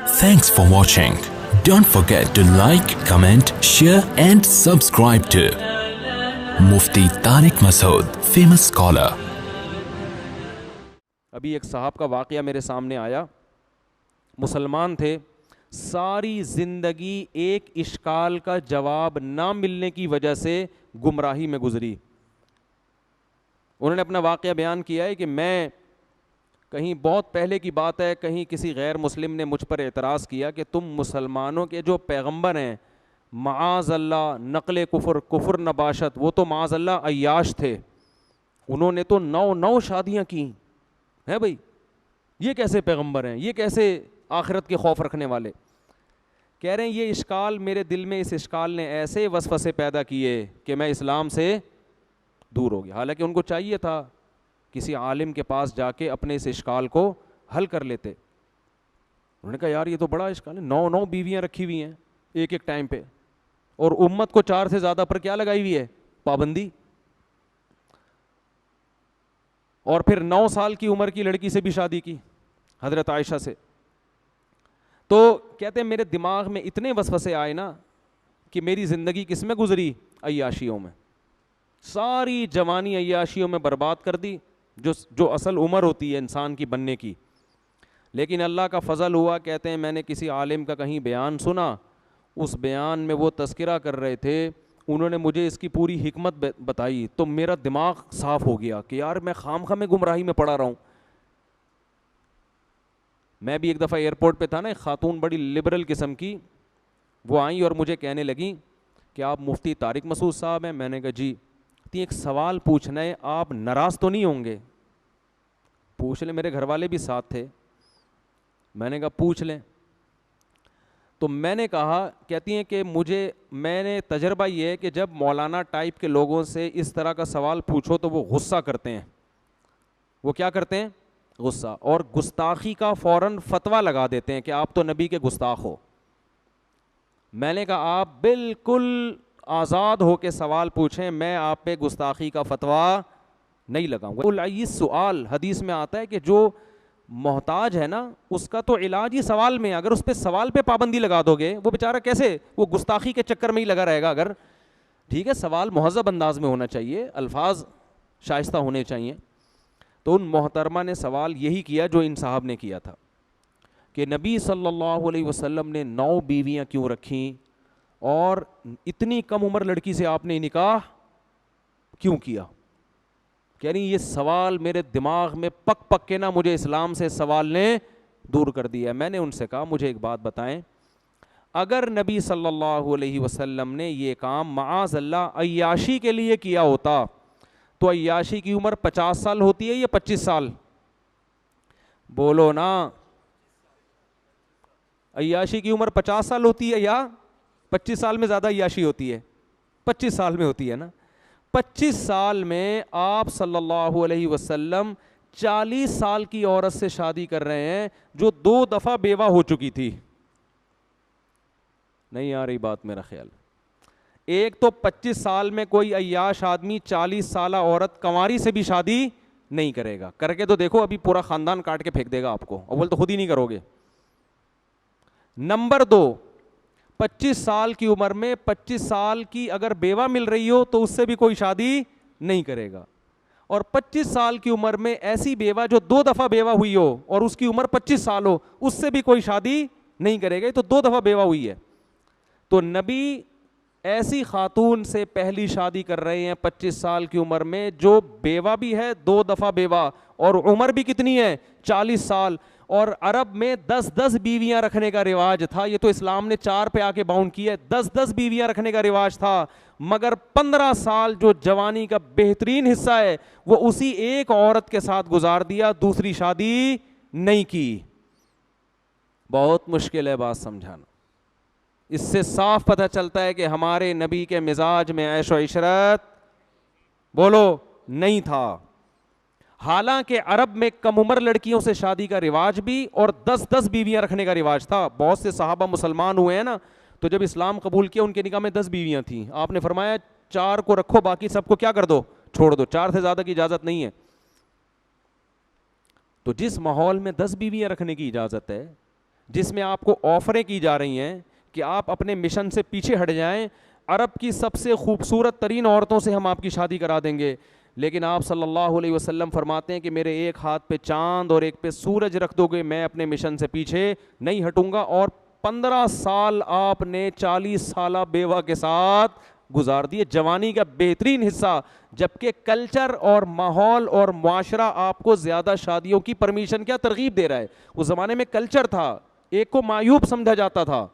Thanks for watching. Don't forget to like, comment, share and subscribe to Mufti Tariq Masood, famous scholar. ابھی ایک صاحب کا واقعہ میرے سامنے آیا. مسلمان تھے, ساری زندگی ایک اشکال کا جواب نہ ملنے کی وجہ سے گمراہی میں گزری. انہوں نے اپنا واقعہ بیان کیا ہے کہ میں کہیں بہت پہلے کی بات ہے, کہیں کسی غیر مسلم نے مجھ پر اعتراض کیا کہ تم مسلمانوں کے جو پیغمبر ہیں معاذ اللہ نقل کفر نباشت, وہ تو معاذ اللہ عیاش تھے, انہوں نے تو 9 شادیاں کی ہیں بھائی, یہ کیسے پیغمبر ہیں, یہ کیسے آخرت کے خوف رکھنے والے. کہہ رہے ہیں یہ اشکال میرے دل میں, اس اشکال نے ایسے وسوسے پیدا کیے کہ میں اسلام سے دور ہو گیا. حالانکہ ان کو چاہیے تھا کسی عالم کے پاس جا کے اپنے اس اشکال کو حل کر لیتے. انہوں نے کہا یار یہ تو بڑا اشکال ہے, 9 بیویاں رکھی ہوئی ہیں ایک ٹائم پہ, اور امت کو 4 سے زیادہ پر کیا لگائی ہوئی ہے, پابندی. اور پھر 9 سال کی عمر کی لڑکی سے بھی شادی کی, حضرت عائشہ سے. تو کہتے ہیں میرے دماغ میں اتنے وسوسے آئے نا کہ میری زندگی کس میں گزری, عیاشیوں میں. ساری جوانی عیاشیوں میں برباد کر دی, جو اصل عمر ہوتی ہے انسان کی بننے کی. لیکن اللہ کا فضل ہوا, کہتے ہیں میں نے کسی عالم کا کہیں بیان سنا, اس بیان میں وہ تذکرہ کر رہے تھے, انہوں نے مجھے اس کی پوری حکمت بتائی, تو میرا دماغ صاف ہو گیا کہ یار میں خامخواہ میں گمراہی میں پڑا رہا ہوں. میں بھی ایک دفعہ ایئرپورٹ پہ تھا نا, ایک خاتون بڑی لبرل قسم کی, وہ آئیں اور مجھے کہنے لگیں کہ آپ مفتی طارق مسعود صاحب ہیں. میں نے کہا جی. ایک سوال پوچھنا ہے, آپ ناراض تو نہیں ہوں گے؟ پوچھ لیں. میرے گھر والے بھی ساتھ تھے. میں نے کہا پوچھ لیں. تو میں نے کہا, کہتی ہیں کہ میں نے تجربہ یہ ہے کہ جب مولانا ٹائپ کے لوگوں سے اس طرح کا سوال پوچھو تو وہ غصہ کرتے ہیں. وہ کیا کرتے ہیں؟ غصہ. اور گستاخی کا فوراً فتویٰ لگا دیتے ہیں کہ آپ تو نبی کے گستاخ ہو. میں نے کہا آپ بالکل آزاد ہو کے سوال پوچھیں, میں آپ پہ گستاخی کا فتویٰ نہیں لگاؤں گا. العیس سوال, حدیث میں آتا ہے کہ جو محتاج ہے نا اس کا تو علاج ہی سوال میں. اگر اس پہ سوال پہ پابندی لگا دو گے, وہ بیچارہ کیسے, وہ گستاخی کے چکر میں ہی لگا رہے گا. اگر ٹھیک ہے سوال مہذب انداز میں ہونا چاہیے, الفاظ شائستہ ہونے چاہیے. تو ان محترمہ نے سوال یہی کیا جو ان صاحب نے کیا تھا کہ نبی صلی اللہ علیہ وسلم نے 9 بیویاں کیوں رکھیں, اور اتنی کم عمر لڑکی سے آپ نے نکاح کیوں کیا. کہہ رہی یہ سوال میرے دماغ میں پک پک کے نا مجھے اسلام سے سوال نے دور کر دیا. میں نے ان سے کہا مجھے ایک بات بتائیں, اگر نبی صلی اللہ علیہ وسلم نے یہ کام معاذ اللہ عیاشی کے لیے کیا ہوتا تو عیاشی کی عمر 50 سال ہوتی ہے یا 25 سال؟ بولو نا. عیاشی کی عمر 50 سال ہوتی ہے یا 25 سال میں زیادہ عیاشی ہوتی ہے؟ 25 سال میں ہوتی ہے نا. 25 سال میں آپ صلی اللہ علیہ وسلم 40 سال کی عورت سے شادی کر رہے ہیں جو 2 دفعہ بیوہ ہو چکی تھی. نہیں آ رہی بات میرا خیال. ایک تو 25 سال میں کوئی عیاش آدمی 40 سالہ عورت کنواری سے بھی شادی نہیں کرے گا. کر کے تو دیکھو, ابھی پورا خاندان کاٹ کے پھینک دے گا آپ کو. اول تو خود ہی نہیں کرو گے. نمبر 2, 25 سال کی عمر میں 25 سال کی اگر بیوہ مل رہی ہو تو اس سے بھی کوئی شادی نہیں کرے گا. اور 25 سال کی عمر میں ایسی بیوہ جو 2 دفعہ بیوہ ہوئی ہو اور اس کی عمر 25 سال ہو, اس سے بھی کوئی شادی نہیں کرے گا. تو 2 دفعہ بیوہ ہوئی ہے. تو نبی ایسی خاتون سے پہلی شادی کر رہے ہیں 25 سال کی عمر میں جو بیوہ بھی ہے, 2 دفعہ بیوہ, اور عمر بھی کتنی ہے, 40 سال. اور عرب میں 10 بیویاں رکھنے کا رواج تھا. یہ تو اسلام نے 4 پہ آ کے باؤنڈ کیا ہے. 10 بیویاں رکھنے کا رواج تھا, مگر 15 سال جو جوانی کا بہترین حصہ ہے وہ اسی ایک عورت کے ساتھ گزار دیا, دوسری شادی نہیں کی. بہت مشکل ہے بات سمجھانا. اس سے صاف پتہ چلتا ہے کہ ہمارے نبی کے مزاج میں عیش و عشرت بولو نہیں تھا. حالانکہ عرب میں کم عمر لڑکیوں سے شادی کا رواج بھی اور 10 بیویاں رکھنے کا رواج تھا. بہت سے صحابہ مسلمان ہوئے ہیں نا, تو جب اسلام قبول کیا ان کے نکاح میں 10 بیویاں تھیں. آپ نے فرمایا 4 کو رکھو, باقی سب کو کیا کر دو, چھوڑ دو. 4 سے زیادہ کی اجازت نہیں ہے. تو جس ماحول میں 10 بیویاں رکھنے کی اجازت ہے, جس میں آپ کو آفریں کی جا رہی ہیں کہ آپ اپنے مشن سے پیچھے ہٹ جائیں, عرب کی سب سے خوبصورت ترین عورتوں سے ہم آپ کی شادی کرا دیں گے, لیکن آپ صلی اللہ علیہ وسلم فرماتے ہیں کہ میرے ایک ہاتھ پہ چاند اور ایک پہ سورج رکھ دو گے, میں اپنے مشن سے پیچھے نہیں ہٹوں گا. اور 15 سال آپ نے 40 سالہ بیوہ کے ساتھ گزار دیے, جوانی کا بہترین حصہ, جبکہ کلچر اور ماحول اور معاشرہ آپ کو زیادہ شادیوں کی پرمیشن کیا ترغیب دے رہا ہے. اس زمانے میں کلچر تھا, ایک کو معیوب سمجھا جاتا تھا.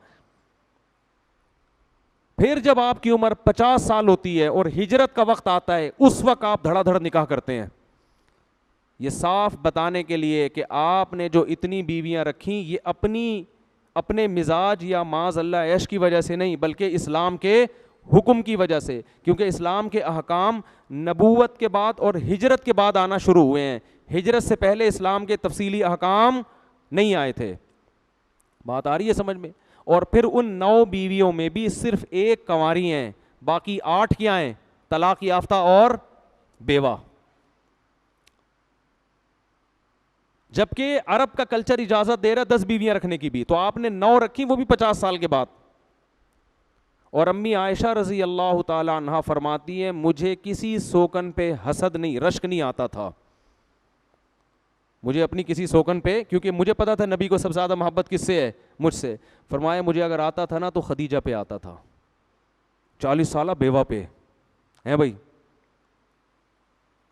پھر جب آپ کی عمر 50 سال ہوتی ہے اور ہجرت کا وقت آتا ہے, اس وقت آپ دھڑا دھڑ نکاح کرتے ہیں. یہ صاف بتانے کے لیے کہ آپ نے جو اتنی بیویاں رکھیں یہ اپنے مزاج یا معاذ اللہ عیش کی وجہ سے نہیں, بلکہ اسلام کے حکم کی وجہ سے, کیونکہ اسلام کے احکام نبوت کے بعد اور ہجرت کے بعد آنا شروع ہوئے ہیں. ہجرت سے پہلے اسلام کے تفصیلی احکام نہیں آئے تھے. بات آ رہی ہے سمجھ میں؟ اور پھر ان 9 بیویوں میں بھی صرف ایک کنواری ہیں, باقی 8 کیا ہیں؟ طلاق یافتہ اور بیوہ. جبکہ عرب کا کلچر اجازت دے رہا 10 بیویاں رکھنے کی بھی, تو آپ نے 9 رکھی, وہ بھی 50 سال کے بعد. اور امی عائشہ رضی اللہ تعالی عنہا فرماتی ہیں مجھے کسی سوکن پہ حسد نہیں, رشک نہیں آتا تھا. مجھے اپنی کسی سوکن پہ, کیونکہ مجھے پتا تھا نبی کو سب سے زیادہ محبت کس سے ہے؟ مجھ سے. فرمایا مجھے اگر آتا تھا نا تو خدیجہ پہ آتا تھا, 40 سالہ بیوہ پہ ہیں بھائی,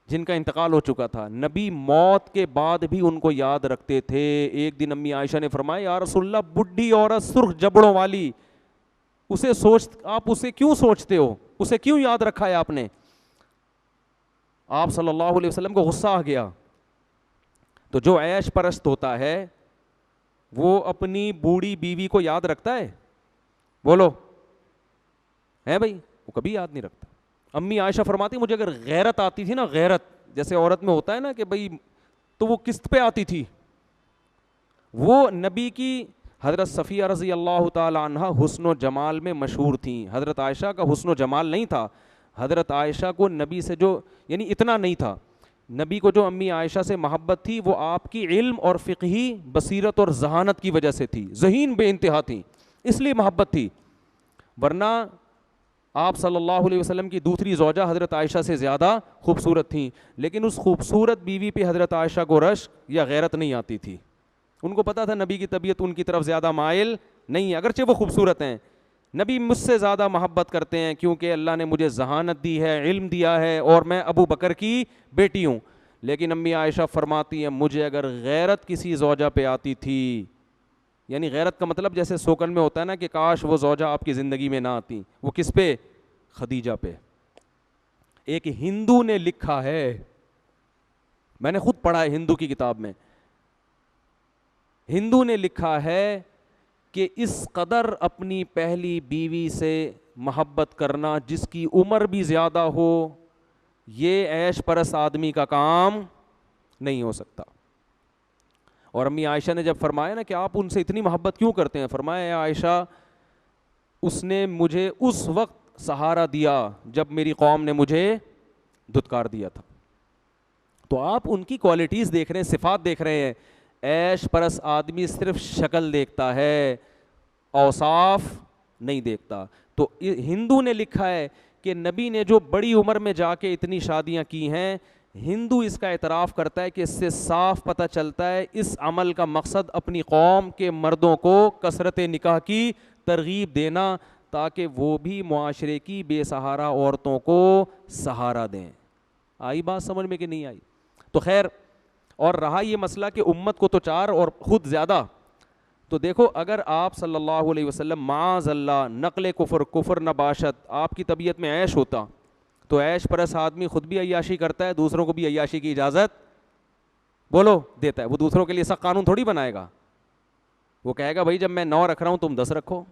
جن کا انتقال ہو چکا تھا. نبی موت کے بعد بھی ان کو یاد رکھتے تھے. ایک دن امی عائشہ نے فرمایا یا رسول اللہ, بڈھی عورت سرخ جبڑوں والی, آپ اسے کیوں سوچتے ہو, اسے کیوں یاد رکھا ہے آپ نے؟ آپ صلی اللہ علیہ وسلم کو غصہ آ گیا. تو جو عیش پرست ہوتا ہے وہ اپنی بوڑھی بیوی کو یاد رکھتا ہے؟ بولو ہے بھائی, وہ کبھی یاد نہیں رکھتا. امی عائشہ فرماتی مجھے اگر غیرت آتی تھی نا, غیرت جیسے عورت میں ہوتا ہے نا کہ بھائی, تو وہ کس پہ آتی تھی؟ وہ نبی کی حضرت صفیہ رضی اللہ تعالی عنہ حسن و جمال میں مشہور تھیں. حضرت عائشہ کا حسن و جمال نہیں تھا, حضرت عائشہ کو نبی سے جو یعنی اتنا نہیں تھا, نبی کو جو امی عائشہ سے محبت تھی وہ آپ کی علم اور فقہی بصیرت اور ذہانت کی وجہ سے تھی. ذہین بے انتہا تھیں, اس لیے محبت تھی. ورنہ آپ صلی اللہ علیہ وسلم کی دوسری زوجہ حضرت عائشہ سے زیادہ خوبصورت تھیں, لیکن اس خوبصورت بیوی پہ حضرت عائشہ کو رشک یا غیرت نہیں آتی تھی. ان کو پتا تھا نبی کی طبیعت ان کی طرف زیادہ مائل نہیں ہے, اگرچہ وہ خوبصورت ہیں. نبی مجھ سے زیادہ محبت کرتے ہیں کیونکہ اللہ نے مجھے ذہانت دی ہے, علم دیا ہے, اور میں ابو بکر کی بیٹی ہوں. لیکن امی عائشہ فرماتی ہیں مجھے اگر غیرت کسی زوجہ پہ آتی تھی, یعنی غیرت کا مطلب جیسے سوکن میں ہوتا ہے نا کہ کاش وہ زوجہ آپ کی زندگی میں نہ آتی, وہ کس پہ؟ خدیجہ پہ. ایک ہندو نے لکھا ہے, میں نے خود پڑھا ہے ہندو کی کتاب میں, ہندو نے لکھا ہے کہ اس قدر اپنی پہلی بیوی سے محبت کرنا جس کی عمر بھی زیادہ ہو, یہ عیش پرست آدمی کا کام نہیں ہو سکتا. اور امی عائشہ نے جب فرمایا نا کہ آپ ان سے اتنی محبت کیوں کرتے ہیں, فرمایا اے عائشہ اس نے مجھے اس وقت سہارا دیا جب میری قوم نے مجھے دھتکار دیا تھا. تو آپ ان کی کوالٹیز دیکھ رہے ہیں, صفات دیکھ رہے ہیں. عیش پرست آدمی صرف شکل دیکھتا ہے, اوصاف نہیں دیکھتا. تو ہندو نے لکھا ہے کہ نبی نے جو بڑی عمر میں جا کے اتنی شادیاں کی ہیں, ہندو اس کا اعتراف کرتا ہے کہ اس سے صاف پتہ چلتا ہے اس عمل کا مقصد اپنی قوم کے مردوں کو کثرت نکاح کی ترغیب دینا, تاکہ وہ بھی معاشرے کی بے سہارا عورتوں کو سہارا دیں. آئی بات سمجھ میں کہ نہیں آئی؟ تو خیر, اور رہا یہ مسئلہ کہ امت کو تو 4 اور خود زیادہ, تو دیکھو اگر آپ صلی اللہ علیہ وسلم معاذ اللہ نقل کفر نباشت آپ کی طبیعت میں عیش ہوتا, تو عیش پرست آدمی خود بھی عیاشی کرتا ہے, دوسروں کو بھی عیاشی کی اجازت بولو دیتا ہے. وہ دوسروں کے لیے سخت قانون تھوڑی بنائے گا, وہ کہے گا بھائی جب میں 9 رکھ رہا ہوں تم 10 رکھو,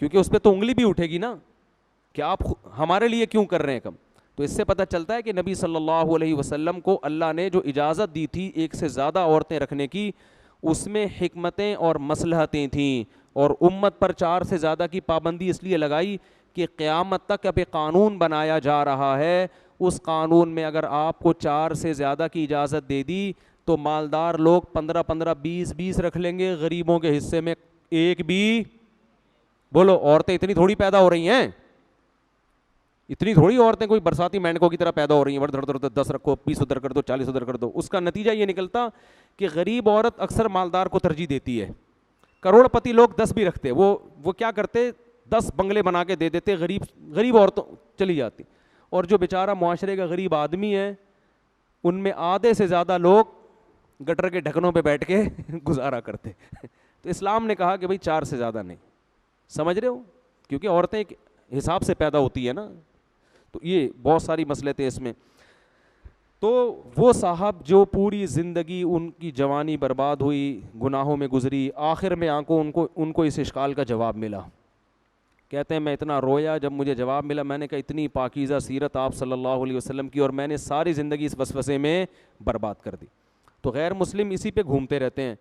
کیونکہ اس پہ تو انگلی بھی اٹھے گی نا کہ آپ ہمارے لیے کیوں کر رہے ہیں کم. تو اس سے پتہ چلتا ہے کہ نبی صلی اللہ علیہ وسلم کو اللہ نے جو اجازت دی تھی ایک سے زیادہ عورتیں رکھنے کی, اس میں حکمتیں اور مصلحتیں تھیں, اور امت پر 4 سے زیادہ کی پابندی اس لیے لگائی کہ قیامت تک اب ایک قانون بنایا جا رہا ہے, اس قانون میں اگر آپ کو 4 سے زیادہ کی اجازت دے دی تو مالدار لوگ 15 20 رکھ لیں گے, غریبوں کے حصے میں ایک بھی. بولو, عورتیں اتنی تھوڑی پیدا ہو رہی ہیں, اتنی تھوڑی عورتیں کوئی برساتی مینڈکوں کی طرح پیدا ہو رہی ہیں, دھڑ دھڑ 10 رکھو, 20 ادھر کر دو, 40 ادھر کر دو. اس کا نتیجہ یہ نکلتا کہ غریب عورت اکثر مالدار کو ترجیح دیتی ہے. کروڑ پتی لوگ 10 بھی رکھتے, وہ کیا کرتے, 10 بنگلے بنا کے دے دیتے, غریب عورتوں چلی جاتی. اور جو بیچارہ معاشرے کا غریب آدمی ہے, ان میں آدھے سے زیادہ لوگ گٹر کے ڈھکنوں پہ بیٹھ کے گزارا کرتے. تو اسلام نے کہا کہ بھائی 4 سے زیادہ نہیں. سمجھ رہے ہو, کیونکہ عورتیں ایک حساب سے پیدا ہوتی ہے نا. تو یہ بہت ساری مسئلے تھے اس میں. تو وہ صاحب جو پوری زندگی ان کی جوانی برباد ہوئی, گناہوں میں گزری, آخر میں ان کو اس اشکال کا جواب ملا. کہتے ہیں میں اتنا رویا جب مجھے جواب ملا, میں نے کہا اتنی پاکیزہ سیرت آپ صلی اللہ علیہ وسلم کی, اور میں نے ساری زندگی اس وسوسے میں برباد کر دی. تو غیر مسلم اسی پہ گھومتے رہتے ہیں